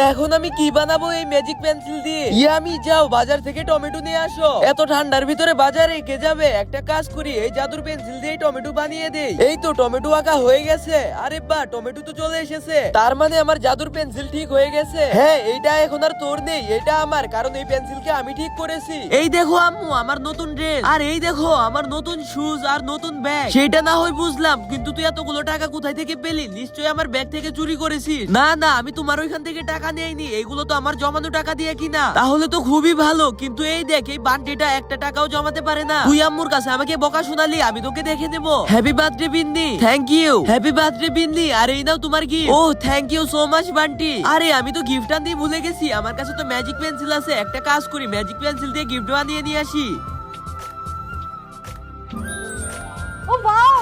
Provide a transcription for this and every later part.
এখন আমি কি বানাবো এই ম্যাজিক পেন্সিল দিয়ে? ইয়ামি যাও বাজার থেকে টমেটো নিয়ে আসো। এত ঠান্ডার ভিতরে বাজারে কে যাবে? একটা কাজ করি, এই জাদুর পেন্সিল দিয়ে টমেটো বানিয়ে দেই। এই তো টমেটো আঁকা হয়ে গেছে। আরে বাহ, টমেটো তো চলে এসেছে। তার মানে আমার জাদুর পেন্সিল ঠিক হয়ে গেছে। হ্যাঁ, এইটা এখন আর তোর নেই, এটা আমার, কারণ এই পেন্সিলকে আমি ঠিক করেছি। এই দেখো আম্মু, আমার নতুন ড্রেস, আর এই দেখো আমার নতুন শুজ আর নতুন ব্যাগ। সেটা না হয় বুঝলাম, কিন্তু তুই এতগুলো টাকা কোথায় থেকে পেলি? নিশ্চয়ই আমার ব্যাগ থেকে চুরি করেছিস। না না, আমি তোমার ওইখান থেকে টাকা নেইনি, এগুলো তো আমার জমানো টাকা দিয়ে কিনা। তাহলে তো খুবই ভালো, কিন্তু এই দেখ, এই বান্টিটা একটা টাকাও জমাতে পারে না। তুই আম্মুর কাছে আমাকে বকা শোনালি, আমি তোকে দেখে নেব। Happy birthday Binni. Thank you. Happy birthday Binni. আর এই নাও তোমার গিফট। ও thank you so much Bunty. আরে আমি তো গিফট আনতে ভুলে গেছি, আমার কাছে তো ম্যাজিক পেন্সিল আছে। একটা কাজ করি, ম্যাজিক পেন্সিল দিয়ে গিফট বানিয়ে নিয়ে আসি। ও বাহ,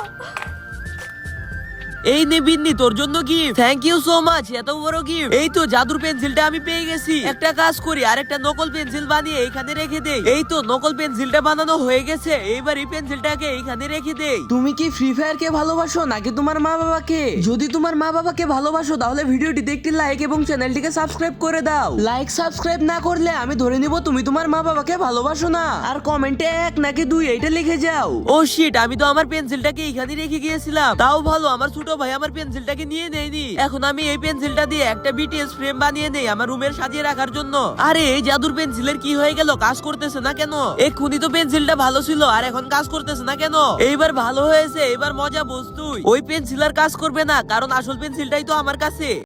এই নে বিন্নি, তোর জন্য gift. Thank you so much, এত বড় গিফট। এই তো জাদুর পেন্সিলটা আমি পেয়ে গেছি। একটা কাজ করি, আরেকটা নকল পেন্সিল বানিয়ে এখানে রেখে দেই। এই তো নকল পেন্সিলটা বানানো হয়ে গেছে। এইবার এই পেন্সিলটাকে এইখানে রেখে দেই। তুমি কি ফ্রি ফায়ার কে ভালোবাসো নাকি তোমার মা বাবাকে? যদি তোমার মা বাবাকে ভালোবাসো তাহলে ভিডিওটিতে একটি লাইক এবং চ্যানেলটিকে সাবস্ক্রাইব করে দাও। লাইক সাবস্ক্রাইব না করলে আমি ধরে নিব তুমি তোমার মা বাবাকে ভালোবাসো না। আর কমেন্টে 1 নাকি 2 এইটা লিখে যাও। ও শিট, আমি তো আমার পেন্সিলটাকে এখানে রেখে গিয়েছিলাম। তাও ভালো, আমার ছোট ভাই আমার পেন্সিলটাকে নিয়ে নেয়নি। এখন আমি এই পেন্সিলটা দিয়ে একটা বিটিএস ফ্রেম বানিয়ে নেই আমার রুমের সাজিয়ে রাখার জন্য। আরে এই জাদুর পেন্সিলের কি হয়ে গেল? কাজ করতেছে না কেন? এক্ষুনি তো পেন্সিলটা ভালো ছিল, আর এখন কাজ করতেছে না কেন? এইবার ভালো হয়েছে, এবার মজা বুঝ তুই। ওই পেন্সিল আর কাজ করবে না, কারণ আসল পেন্সিলটাই তো আমার কাছে।